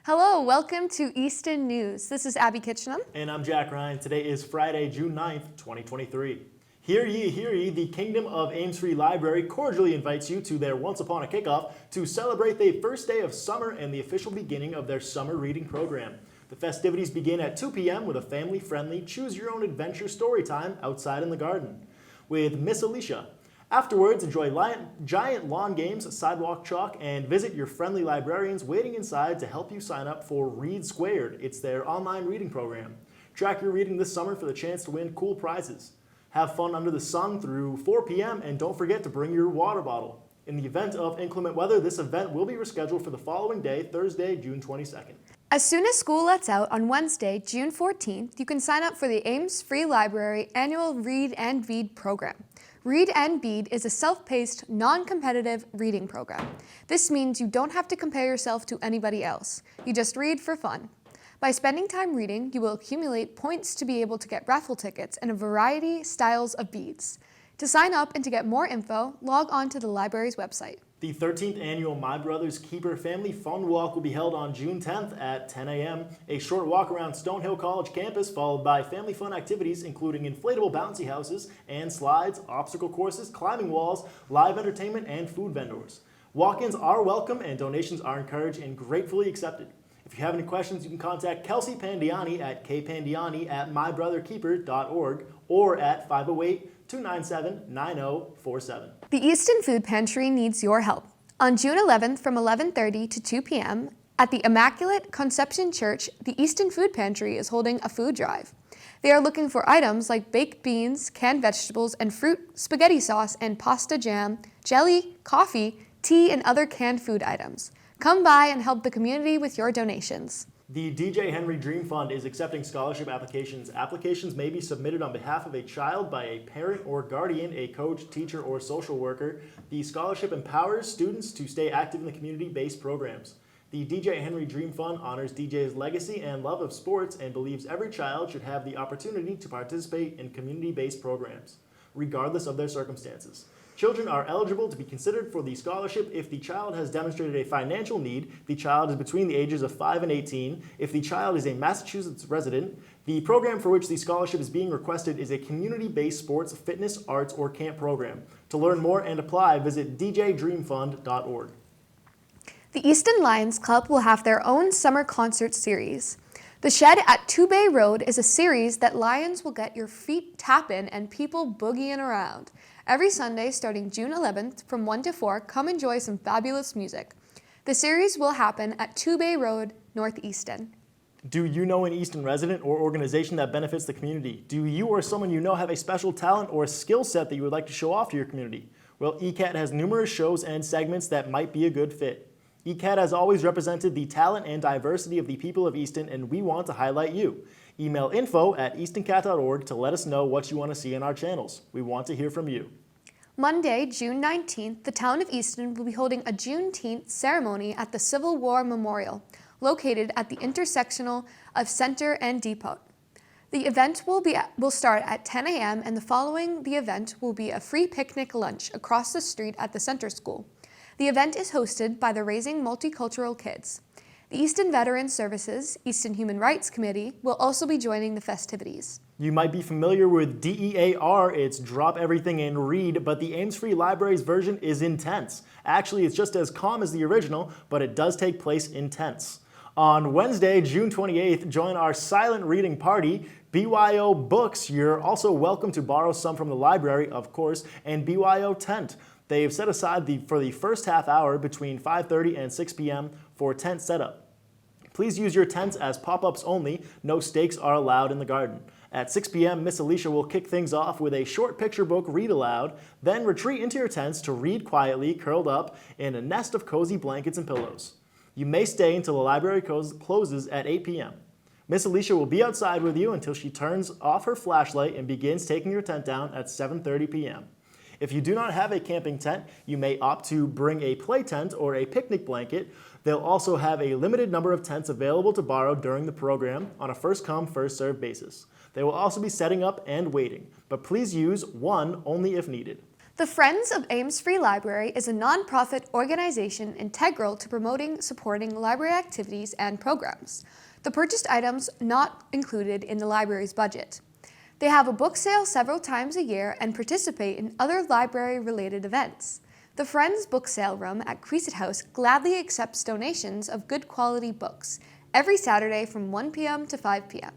Hello, welcome to Easton News. This is Abby Kitchenham. And I'm Jack Ryan. Today is Friday, June 9th, 2023. Hear ye, the Kingdom of Ames Free Library cordially invites you to their Once Upon a Kickoff to celebrate the first day of summer and the official beginning of their summer reading program. The festivities begin at 2 p.m. with a family-friendly choose-your-own-adventure story time outside in the garden with Miss Alicia. Afterwards, enjoy giant lawn games, sidewalk chalk, and visit your friendly librarians waiting inside to help you sign up for Read Squared. It's their online reading program. Track your reading this summer for the chance to win cool prizes. Have fun under the sun through 4 p.m. and don't forget to bring your water bottle. In the event of inclement weather, this event will be rescheduled for the following day, Thursday, June 22nd. As soon as school lets out on Wednesday, June 14th, you can sign up for the Ames Free Library annual Read and Read program. Read and Read is a self-paced, non-competitive reading program. This means you don't have to compare yourself to anybody else. You just read for fun. By spending time reading, you will accumulate points to be able to get raffle tickets and a variety styles of beads. To sign up and to get more info, log on to the library's website. The 13th annual My Brother's Keeper Family Fun Walk will be held on June 10th at 10 a.m. A short walk around Stonehill College campus followed by family fun activities including inflatable bouncy houses and slides, obstacle courses, climbing walls, live entertainment, and food vendors. Walk-ins are welcome and donations are encouraged and gratefully accepted. If you have any questions, you can contact Kelsey Pandiani at kpandiani@mybrotherkeeper.org or at 508-297-9047. The Easton Food Pantry needs your help. On June 11th from 11:30 to 2 p.m. at the Immaculate Conception Church, the Easton Food Pantry is holding a food drive. They are looking for items like baked beans, canned vegetables and fruit, spaghetti sauce and pasta jam, jelly, coffee, tea, and other canned food items. Come by and help the community with your donations. The DJ Henry Dream Fund is accepting scholarship applications. Applications may be submitted on behalf of a child by a parent or guardian, a coach, teacher, or social worker. The scholarship empowers students to stay active in the community-based programs. The DJ Henry Dream Fund honors DJ's legacy and love of sports and believes every child should have the opportunity to participate in community-based programs, regardless of their circumstances. Children are eligible to be considered for the scholarship if the child has demonstrated a financial need, the child is between the ages of 5 and 18, if the child is a Massachusetts resident. The program for which the scholarship is being requested is a community-based sports, fitness, arts, or camp program. To learn more and apply, visit djdreamfund.org. The Easton Lions Club will have their own summer concert series. The Shed at 2 Bay Road is a series that Lions will get your feet tapping and people boogieing around. Every Sunday starting June 11th from 1 to 4, come enjoy some fabulous music. The series will happen at 2 Bay Road, North Easton. Do you know an Easton resident or organization that benefits the community? Do you or someone you know have a special talent or skill set that you would like to show off to your community? Well, ECAT has numerous shows and segments that might be a good fit. ECAT has always represented the talent and diversity of the people of Easton, and we want to highlight you. Email info@eastoncat.org to let us know what you want to see in our channels. We want to hear from you. Monday, June 19th, the town of Easton will be holding a Juneteenth ceremony at the Civil War Memorial, located at the intersectional of Center and Depot. The event will start at 10 a.m. and following the event will be a free picnic lunch across the street at the Center School. The event is hosted by the Raising Multicultural Kids. The Easton Veterans Services, Easton Human Rights Committee will also be joining the festivities. You might be familiar with DEAR, it's drop everything and read, but the Ames Free Library's version is intense. Actually, it's just as calm as the original, but it does take place intense. On Wednesday, June 28th, join our silent reading party. BYO Books, you're also welcome to borrow some from the library, of course, and BYO Tent. They've set aside for the first half hour between 5:30 and 6 p.m. for tent setup. Please use your tents as pop-ups only. No stakes are allowed in the garden. At 6 p.m., Miss Alicia will kick things off with a short picture book read aloud, then retreat into your tents to read quietly, curled up in a nest of cozy blankets and pillows. You may stay until the library closes at 8 p.m. Miss Alicia will be outside with you until she turns off her flashlight and begins taking your tent down at 7:30 p.m. If you do not have a camping tent, you may opt to bring a play tent or a picnic blanket. They'll also have a limited number of tents available to borrow during the program on a first-come, first-served basis. They will also be setting up and waiting, but please use one only if needed. The Friends of Ames Free Library is a nonprofit organization integral to promoting, supporting library activities and programs. The purchased items not included in the library's budget. They have a book sale several times a year and participate in other library-related events. The Friends Book Sale Room at Queeset House gladly accepts donations of good quality books every Saturday from 1 p.m. to 5 p.m.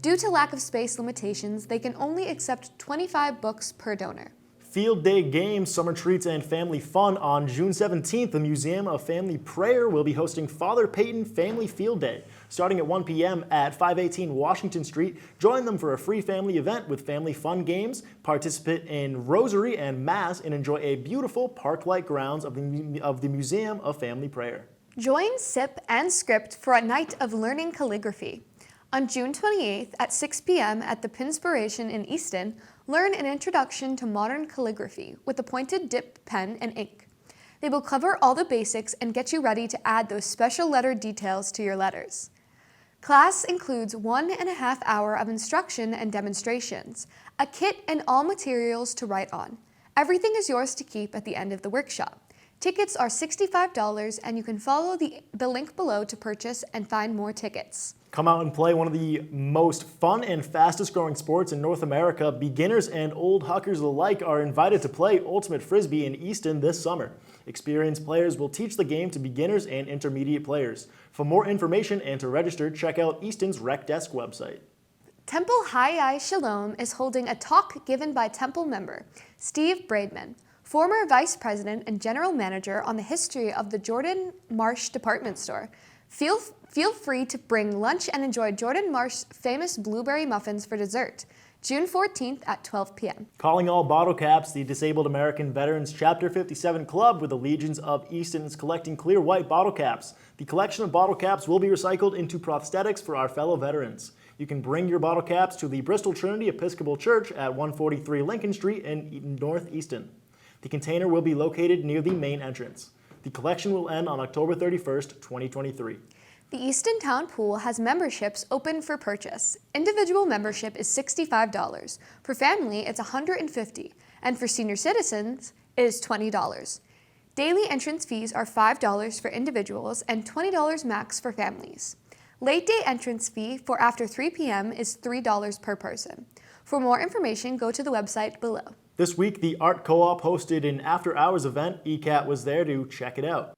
Due to lack of space limitations, they can only accept 25 books per donor. Field day games, summer treats, and family fun. On June 17th, the Museum of Family Prayer will be hosting Father Peyton Family Field Day. Starting at 1 p.m. at 518 Washington Street, join them for a free family event with family fun games, participate in rosary and mass, and enjoy a beautiful park-like grounds of the Museum of Family Prayer. Join SIP and Script for a night of learning calligraphy. On June 28th at 6 p.m. at the Pinspiration in Easton, learn an introduction to modern calligraphy with a pointed dip pen and ink. They will cover all the basics and get you ready to add those special letter details to your letters. Class includes 1.5 hours of instruction and demonstrations, a kit and all materials to write on. Everything is yours to keep at the end of the workshop. Tickets are $65 and you can follow the link below to purchase and find more tickets. Come out and play one of the most fun and fastest growing sports in North America. Beginners and old huckers alike are invited to play Ultimate Frisbee in Easton this summer. Experienced players will teach the game to beginners and intermediate players. For more information and to register, check out Easton's Rec Desk website. Temple Hayai Shalom is holding a talk given by Temple member Steve Braidman, former vice president and general manager, on the history of the Jordan Marsh department store. Feel free to bring lunch and enjoy Jordan Marsh's famous blueberry muffins for dessert, June 14th at 12 p.m. Calling all bottle caps, the Disabled American Veterans Chapter 57 Club with the Legions of Easton is collecting clear white bottle caps. The collection of bottle caps will be recycled into prosthetics for our fellow veterans. You can bring your bottle caps to the Bristol Trinity Episcopal Church at 143 Lincoln Street in North Easton. The container will be located near the main entrance. The collection will end on October 31st, 2023. The Easton Town Pool has memberships open for purchase. Individual membership is $65. For family, it's $150, and for senior citizens, it is $20. Daily entrance fees are $5 for individuals and $20 max for families. Late day entrance fee for after 3 p.m. is $3 per person. For more information, go to the website below. This week, the Art Co-op hosted an after-hours event. ECAT was there to check it out.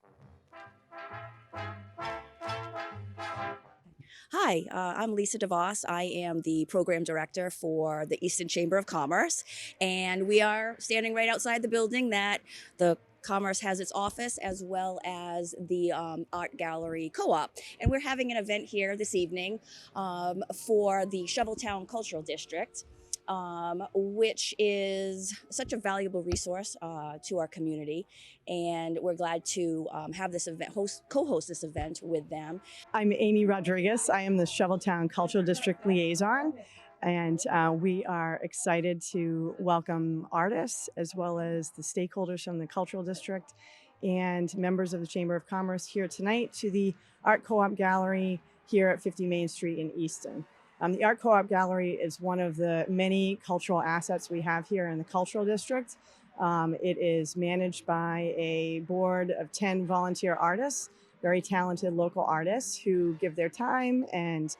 Hi, I'm Lisa DeVos. I am the program director for the Easton Chamber of Commerce, and we are standing right outside the building that the Commerce has its office, as well as the Art Gallery Co-op. And we're having an event here this evening for the Shoveltown Cultural District, which is such a valuable resource to our community. And we're glad to have this event, co-host this event with them. I'm Amy Rodriguez. I am the Shoveltown Cultural District Liaison. And we are excited to welcome artists as well as the stakeholders from the Cultural District and members of the Chamber of Commerce here tonight to the Art Co-op Gallery here at 50 Main Street in Easton. The Art Co-op Gallery is one of the many cultural assets we have here in the Cultural District. It is managed by a board of 10 volunteer artists, very talented local artists who give their time and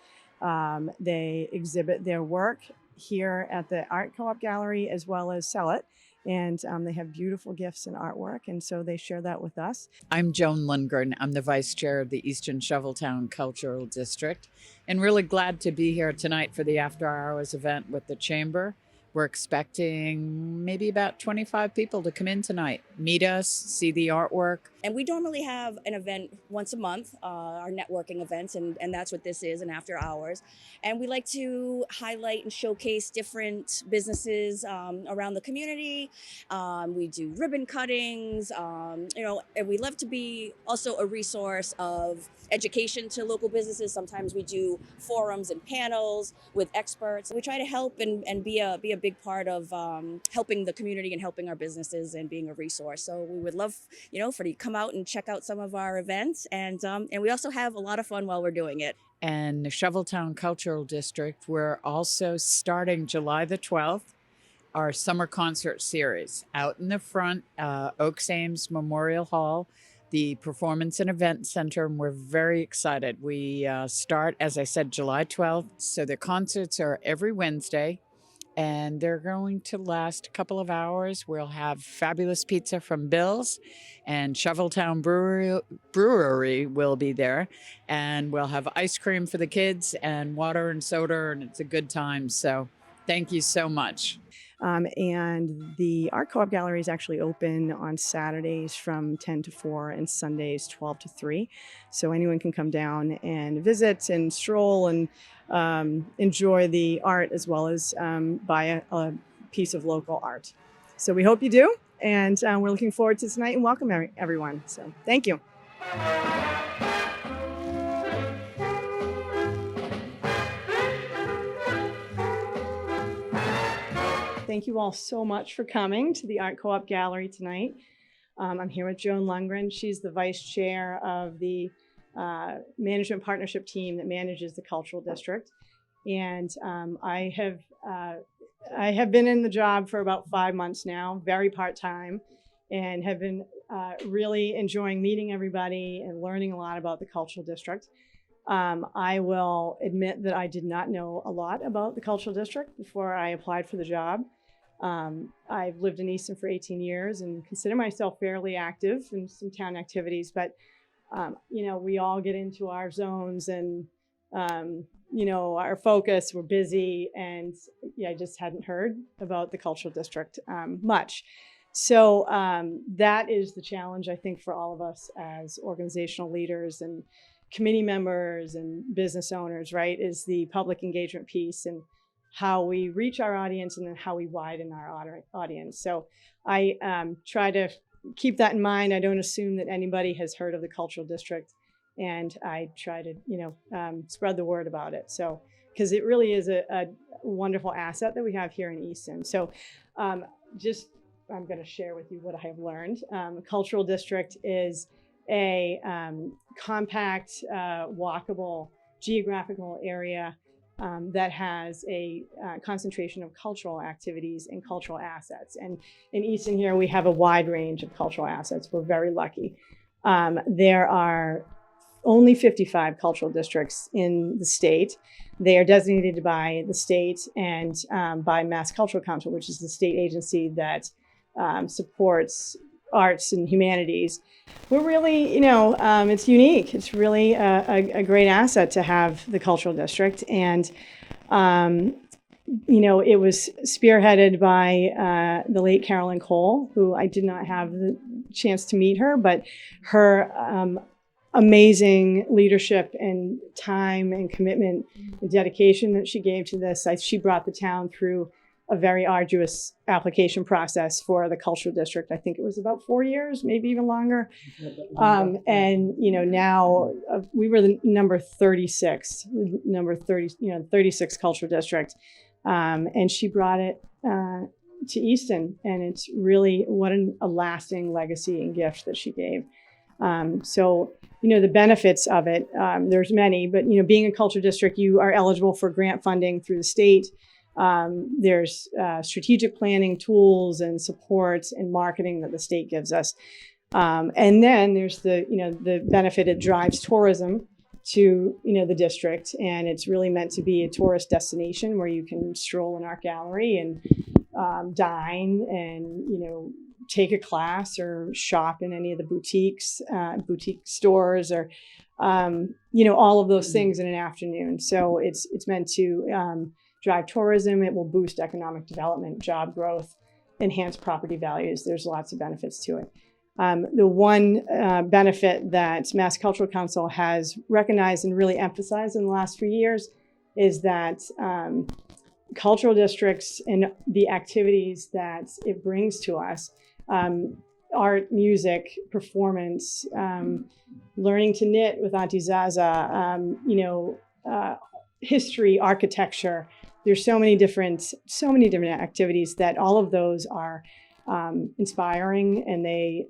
they exhibit their work here at the Art Co-op Gallery as well as sell it. And they have beautiful gifts and artwork, and so they share that with us. I'm Joan Lundgren. I'm the vice chair of the Eastern Shoveltown Cultural District, and really glad to be here tonight for the after hours event with the Chamber. We're expecting maybe about 25 people to come in tonight, meet us, see the artwork. And we normally have an event once a month, our networking events, and that's what this is, an after hours. And we like to highlight and showcase different businesses around the community. We do ribbon cuttings, and we love to be also a resource of education to local businesses. Sometimes we do forums and panels with experts. We try to help and be a big part of helping the community and helping our businesses and being a resource. So we would love, for you to come out and check out some of our events, and we also have a lot of fun while we're doing it. And the Shoveltown Cultural District, we're also starting July the 12th our summer concert series out in the front, Oaks Ames Memorial Hall, the Performance and Event Center, and we're very excited. We start, as I said, July 12th. So the concerts are every Wednesday, and they're going to last a couple of hours. We'll have fabulous pizza from Bill's, and Shoveltown Brewery will be there, and we'll have ice cream for the kids and water and soda, and it's a good time. So thank you so much. And the Art Co-op Gallery is actually open on Saturdays from 10 to 4 and Sundays 12 to 3. So anyone can come down and visit and stroll and enjoy the art as well as buy a piece of local art. So we hope you do. And we're looking forward to tonight and welcome everyone. So thank you. Thank you all so much for coming to the Art Co-op Gallery tonight. I'm here with Joan Lundgren. She's the vice chair of the management partnership team that manages the cultural district. And I have been in the job for about 5 months now, very part-time, and have been really enjoying meeting everybody and learning a lot about the cultural district. I will admit that I did not know a lot about the cultural district before I applied for the job. I've lived in Easton for 18 years and consider myself fairly active in some town activities, but you know, we all get into our zones and you know, our focus, we're busy, and yeah, I just hadn't heard about the cultural district much. So that is the challenge, I think, for all of us as organizational leaders and committee members and business owners, right, is the public engagement piece and how we reach our audience and then how we widen our audience. So I try to keep that in mind. I don't assume that anybody has heard of the cultural district, and I try to, you know, spread the word about it. So, because it really is a wonderful asset that we have here in Easton. So I'm going to share with you what I have learned. Cultural district is a compact, walkable, geographical area that has a concentration of cultural activities and cultural assets. And in Easton here, we have a wide range of cultural assets. We're very lucky. There are only 55 cultural districts in the state. They are designated by the state and by Mass Cultural Council, which is the state agency that supports arts and humanities. We're really, you know, it's unique. It's really a great asset to have the cultural district. And, you know, it was spearheaded by the late Carolyn Cole, who I did not have the chance to meet her, but her amazing leadership and time and commitment and dedication that she gave to this. She brought the town through a very arduous application process for the cultural district. I think it was about 4 years, maybe even longer. And, you know, now we were the number 36 cultural district. And she brought it to Easton, and it's really what a lasting legacy and gift that she gave. So, you know, the benefits of it, there's many, but, you know, being a culture district, you are eligible for grant funding through the state. There's strategic planning tools and supports and marketing that the state gives us. And then there's the benefit it drives tourism to, the district. And it's really meant to be a tourist destination where you can stroll an art gallery and dine and, take a class or shop in any of the boutique stores or, all of those things in an afternoon. So it's meant to drive tourism. It will boost economic development, job growth, enhance property values. There's lots of benefits to it. The one benefit that Mass Cultural Council has recognized and really emphasized in the last few years is that cultural districts and the activities that it brings to us, art, music, performance, learning to knit with Auntie Zaza, history, architecture. There's so many different activities that all of those are inspiring and they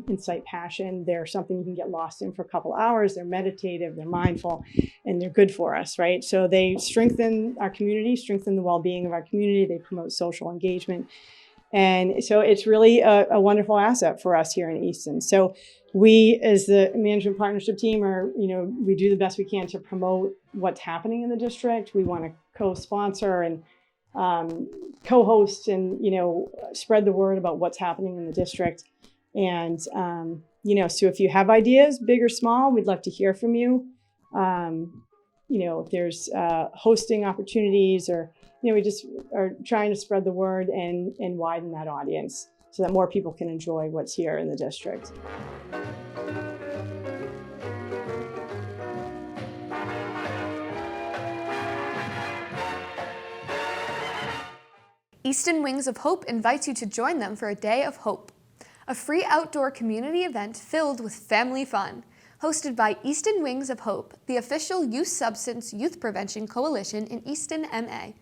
incite passion. They're something you can get lost in for a couple hours. They're meditative, they're mindful, and they're good for us, right? So they strengthen our community, strengthen the well-being of our community. They promote social engagement. And so it's really a wonderful asset for us here in Easton. So we, as the management partnership team, we do the best we can to promote what's happening in the district. We want to co-sponsor and co-host and, spread the word about what's happening in the district. And, so if you have ideas, big or small, we'd love to hear from you. If there's hosting opportunities or, we just are trying to spread the word and widen that audience so that more people can enjoy what's here in the district. Easton Wings of Hope invites you to join them for a Day of Hope, a free outdoor community event filled with family fun. Hosted by Easton Wings of Hope, the official Youth Substance Youth Prevention Coalition in Easton, MA.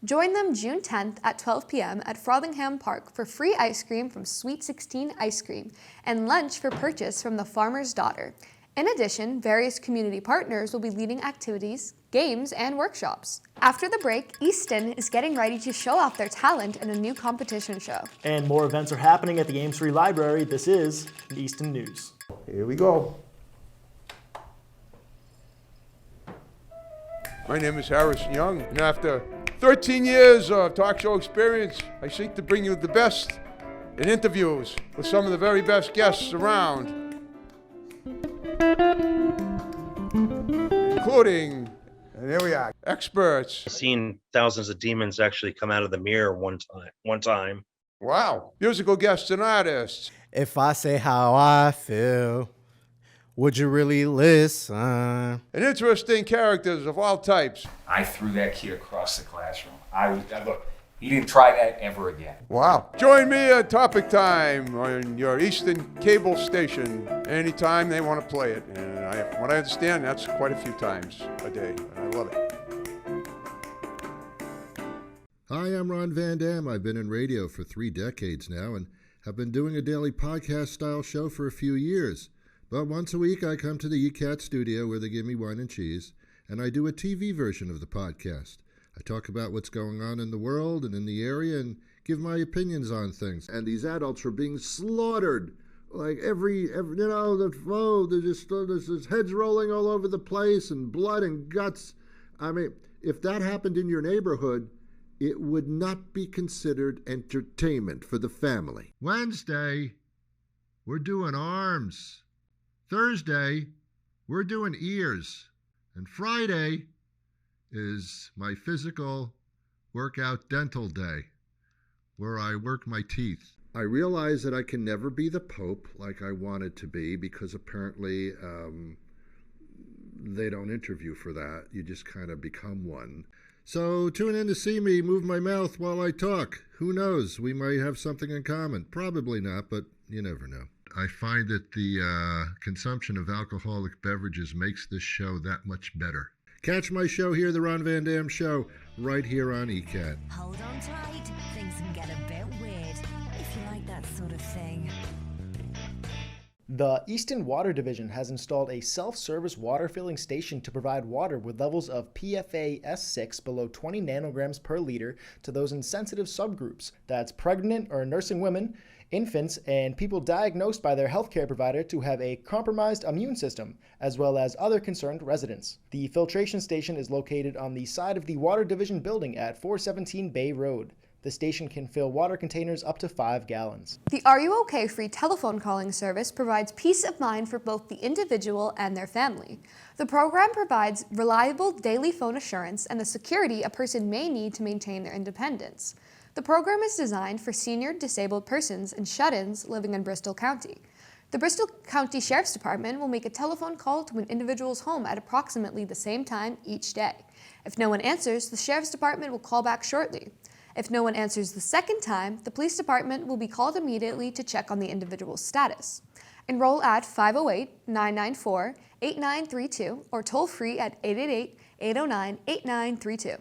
Join them June 10th at 12 p.m. at Frothingham Park for free ice cream from Sweet 16 Ice Cream and lunch for purchase from the Farmer's Daughter. In addition, various community partners will be leading activities, games, and workshops. After the break, Easton is getting ready to show off their talent in a new competition show. And more events are happening at the Ames Free Library. This is Easton News. Here we go. My name is Harrison Young, and after 13 years of talk show experience, I seek to bring you the best in interviews with some of the very best guests around, including, And here we are. experts. I've seen thousands of demons actually come out of the mirror one time. Wow. Musical guests and artists. If I say how I feel, would you really listen? And interesting characters of all types. I threw that kid across the classroom. Look, he didn't try that ever again. Wow. Join me at Topic Time on your Easton cable station anytime they want to play it. And from what I understand, that's quite a few times a day. And I love it. Hi, I'm Ron Van Dam. I've been in radio for 3 decades now and have been doing a daily podcast-style show for a few years. But once a week, I come to the ECAT studio where they give me wine and cheese, and I do a TV version of the podcast. I talk about what's going on in the world and in the area and give my opinions on things. And these adults are being slaughtered. Like there's heads rolling all over the place and blood and guts. I mean, if that happened in your neighborhood, it would not be considered entertainment for the family. Wednesday, we're doing arms. Thursday, we're doing ears. And Friday is my physical workout dental day, where I work my teeth. I realize that I can never be the Pope like I wanted to be because apparently they don't interview for that. You just kind of become one. So tune in to see me move my mouth while I talk. Who knows? We might have something in common. Probably not, but you never know. I find that the consumption of alcoholic beverages makes this show that much better. Catch my show here, The Ron Van Dam Show, right here on ECAT. Hold on tight, things can get a bit weird, if you like that sort of thing. The Easton Water Division has installed a self-service water filling station to provide water with levels of PFAS6 below 20 nanograms per liter to those in sensitive subgroups. That's pregnant or nursing women, infants, and people diagnosed by their healthcare provider to have a compromised immune system, as well as other concerned residents. The filtration station is located on the side of the Water Division building at 417 Bay Road. The station can fill water containers up to 5 gallons. The Are You OK free telephone calling service provides peace of mind for both the individual and their family. The program provides reliable daily phone assurance and the security a person may need to maintain their independence. The program is designed for senior disabled persons and shut-ins living in Bristol County. The Bristol County Sheriff's Department will make a telephone call to an individual's home at approximately the same time each day. If no one answers, the Sheriff's Department will call back shortly. If no one answers the second time, the police department will be called immediately to check on the individual's status. Enroll at 508-994-8932 or toll free at 888-809-8932.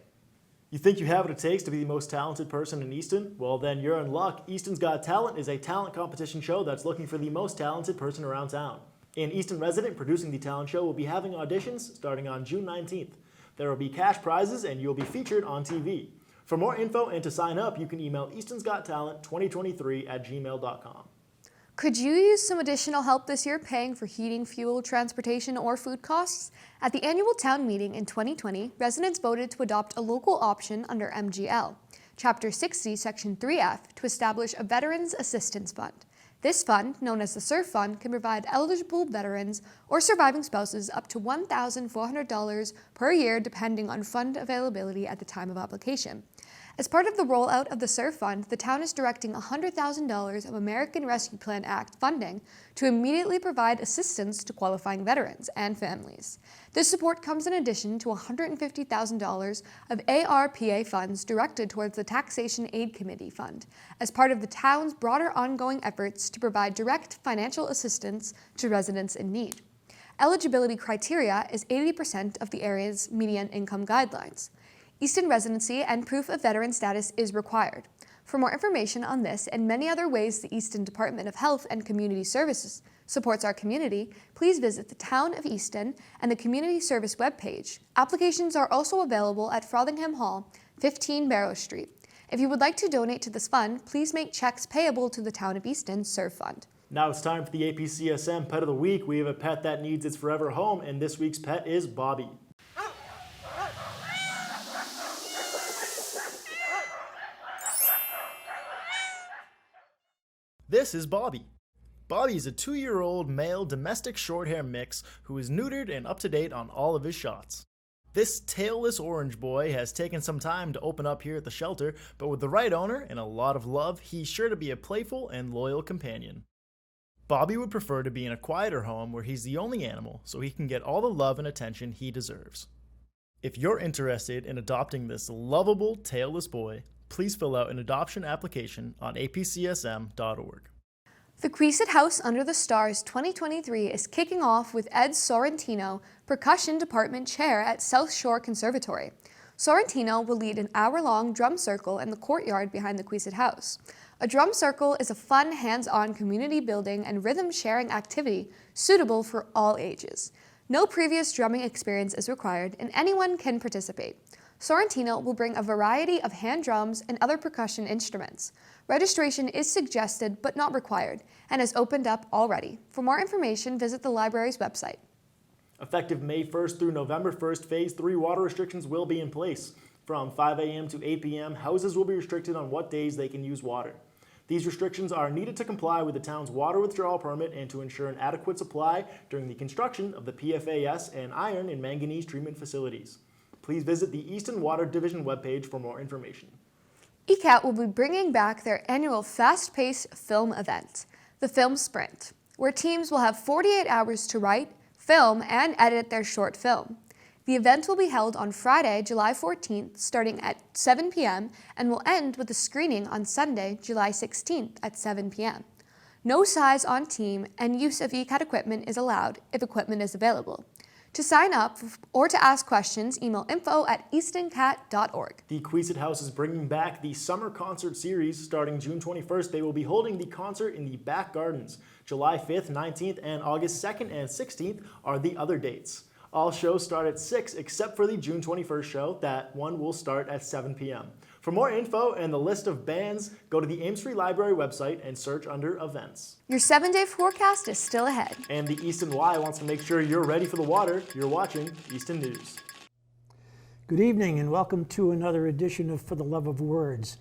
You think you have what it takes to be the most talented person in Easton? Well, then you're in luck. Easton's Got Talent is a talent competition show that's looking for the most talented person around town. An Easton resident producing the talent show will be having auditions starting on June 19th. There will be cash prizes and you'll be featured on TV. For more info and to sign up, you can email eastonsgottalent2023@gmail.com. Could you use some additional help this year paying for heating, fuel, transportation, or food costs? At the annual town meeting in 2020, residents voted to adopt a local option under MGL, Chapter 60, Section 3F, to establish a Veterans Assistance Fund. This fund, known as the SURF Fund, can provide eligible veterans or surviving spouses up to $1,400 per year depending on fund availability at the time of application. As part of the rollout of the SURF Fund, the town is directing $100,000 of American Rescue Plan Act funding to immediately provide assistance to qualifying veterans and families. This support comes in addition to $150,000 of ARPA funds directed towards the Taxation Aid Committee Fund, as part of the town's broader ongoing efforts to provide direct financial assistance to residents in need. Eligibility criteria is 80% of the area's median income guidelines. Easton residency and proof of veteran status is required. For more information on this and many other ways the Easton Department of Health and Community Services supports our community, please visit the Town of Easton and the Community Service webpage. Applications are also available at Frothingham Hall, 15 Barrow Street. If you would like to donate to this fund, please make checks payable to the Town of Easton SURF Fund. Now it's time for the APCSM Pet of the Week. We have a pet that needs its forever home, and this week's pet is Bobby. This is Bobby. Bobby is a 2-year-old male domestic shorthair mix who is neutered and up to date on all of his shots. This tailless orange boy has taken some time to open up here at the shelter, but with the right owner and a lot of love, he's sure to be a playful and loyal companion. Bobby would prefer to be in a quieter home where he's the only animal, so he can get all the love and attention he deserves. If you're interested in adopting this lovable tailless boy, please fill out an adoption application on apcsm.org. The Queesit House Under the Stars 2023 is kicking off with Ed Sorrentino, Percussion Department Chair at South Shore Conservatory. Sorrentino will lead an hour-long drum circle in the courtyard behind the Queesit House. A drum circle is a fun, hands-on community building and rhythm-sharing activity suitable for all ages. No previous drumming experience is required, and anyone can participate. Sorrentino will bring a variety of hand drums and other percussion instruments. Registration is suggested but not required and has opened up already. For more information, visit the library's website. Effective May 1st through November 1st, Phase 3 water restrictions will be in place. From 5 a.m. to 8 p.m., houses will be restricted on what days they can use water. These restrictions are needed to comply with the town's water withdrawal permit and to ensure an adequate supply during the construction of the PFAS and iron and manganese treatment facilities. Please visit the Easton Water Division webpage for more information. ECAT will be bringing back their annual fast-paced film event, the Film Sprint, where teams will have 48 hours to write, film, and edit their short film. The event will be held on Friday, July 14th, starting at 7 p.m. and will end with a screening on Sunday, July 16th at 7 p.m. No size on team and use of ECAT equipment is allowed if equipment is available. To sign up or to ask questions, email info@eastoncat.org. The Queesit House is bringing back the Summer Concert Series. Starting June 21st, they will be holding the concert in the back gardens. July 5th, 19th, and August 2nd and 16th are the other dates. All shows start at 6 except for the June 21st show. That one will start at 7 p.m. For more info and the list of bands, go to the Ames Free Library website and search under events. Your 7-day forecast is still ahead. And the Easton Y wants to make sure you're ready for the water. You're watching Easton News. Good evening and welcome to another edition of For the Love of Words.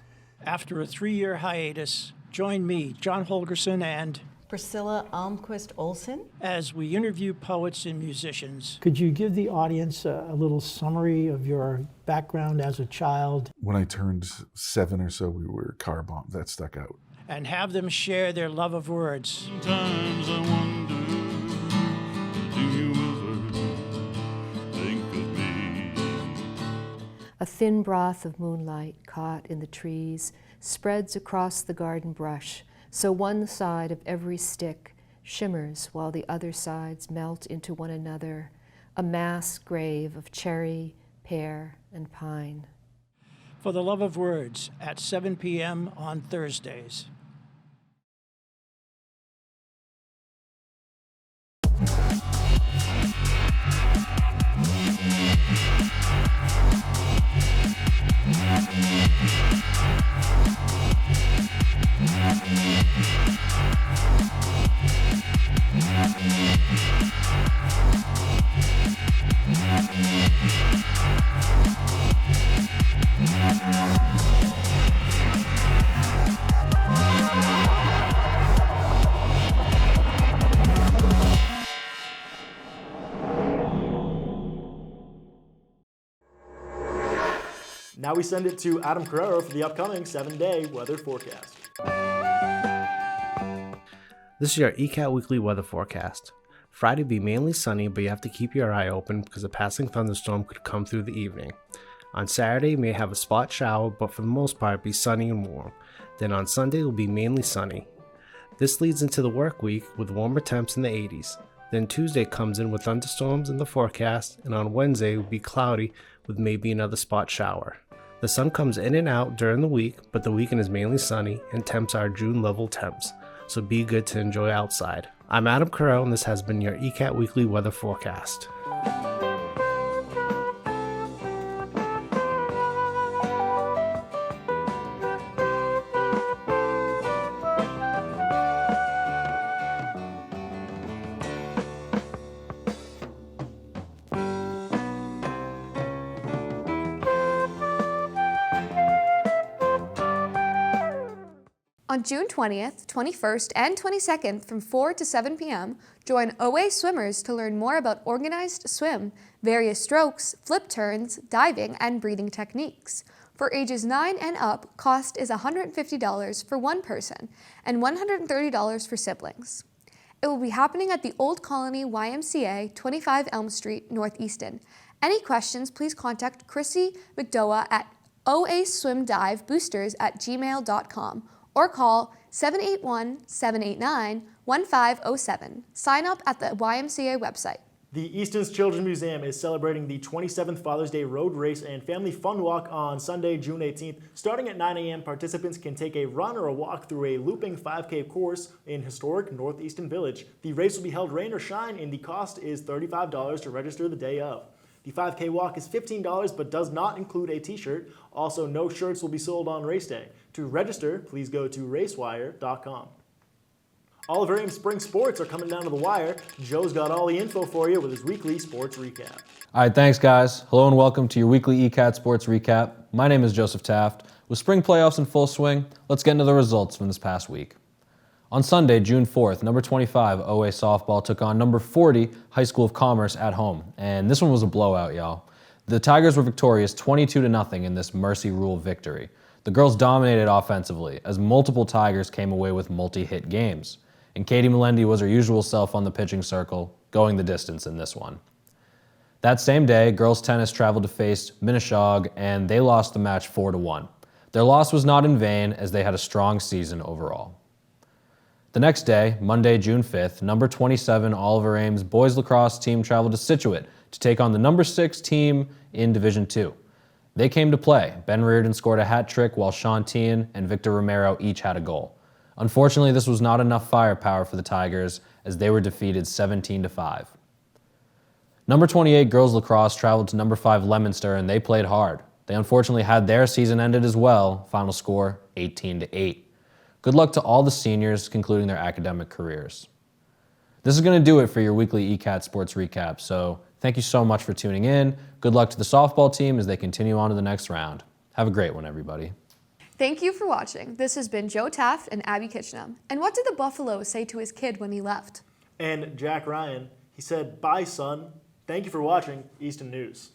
After a 3-year hiatus, join me, John Holgerson, and Priscilla Almquist Olson, as we interview poets and musicians. Could you give the audience a little summary of your background as a child? When I turned 7 or so, we were car bombed. That stuck out. And have them share their love of words. Sometimes I wonder, do you ever think of me? a thin broth of moonlight caught in the trees spreads across the garden brush, so one side of every stick shimmers while the other sides melt into one another, a mass grave of cherry, pear, and pine. For the Love of Words at 7 p.m. on Thursdays. Now we send it to Adam Carrero for the upcoming 7-day weather forecast. This is your ECAT Weekly Weather Forecast. Friday will be mainly sunny, but you have to keep your eye open because a passing thunderstorm could come through the evening. On Saturday, you may have a spot shower, but for the most part, be sunny and warm. Then on Sunday, it will be mainly sunny. This leads into the work week with warmer temps in the 80s. Then Tuesday comes in with thunderstorms in the forecast, and on Wednesday, it will be cloudy with maybe another spot shower. The sun comes in and out during the week, but the weekend is mainly sunny, and temps are June level temps, so be good to enjoy outside. I'm Adam Carrell, and this has been your ECAT Weekly Weather Forecast. On June 20th, 21st, and 22nd from 4 to 7 p.m., join OA swimmers to learn more about organized swim, various strokes, flip turns, diving, and breathing techniques. For ages 9 and up, cost is $150 for one person and $130 for siblings. It will be happening at the Old Colony YMCA, 25 Elm Street, North Easton. Any questions, please contact Chrissy McDowa at oaswimdiveboosters@gmail.com or call 781-789-1507. Sign up at the YMCA website. The Easton's Children's Museum is celebrating the 27th Father's Day Road Race and Family Fun Walk on Sunday, June 18th. Starting at 9 a.m., participants can take a run or a walk through a looping 5K course in historic North Easton Village. The race will be held rain or shine, and the cost is $35 to register the day of. The 5K walk is $15 but does not include a t-shirt. Also, no shirts will be sold on race day. To register, please go to racewire.com. All of our Ames spring sports are coming down to the wire. Joe's got all the info for you with his weekly sports recap. All right, thanks guys. Hello and welcome to your weekly ECAT Sports Recap. My name is Joseph Taft. With spring playoffs in full swing, let's get into the results from this past week. On Sunday, June 4th, number 25 OA softball took on number 40 High School of Commerce at home, and this one was a blowout, y'all. The Tigers were victorious 22-0 in this Mercy Rule victory. The girls dominated offensively as multiple Tigers came away with multi-hit games, and Katie Melendi was her usual self on the pitching circle, going the distance in this one. That same day, girls tennis traveled to face Minneshaug, and they lost the match 4-1. Their loss was not in vain as they had a strong season overall. The next day, Monday, June 5th, number 27 Oliver Ames boys lacrosse team traveled to Scituate to take on the number 6 team in Division II. They came to play. Ben Reardon scored a hat trick while Sean Tien and Victor Romero each had a goal. Unfortunately, this was not enough firepower for the Tigers as they were defeated 17-5. Number 28 girls lacrosse traveled to number 5 Leominster and they played hard. They unfortunately had their season ended as well, final score 18-8. Good luck to all the seniors concluding their academic careers. This is going to do it for your weekly ECAT Sports Recap, so thank you so much for tuning in. Good luck to the softball team as they continue on to the next round. Have a great one, everybody. Thank you for watching. This has been Joe Taft and Abby Kitchenham. And what did the Buffalo say to his kid when he left? And Jack Ryan, he said, "Bye, son. Thank you for watching Easton News."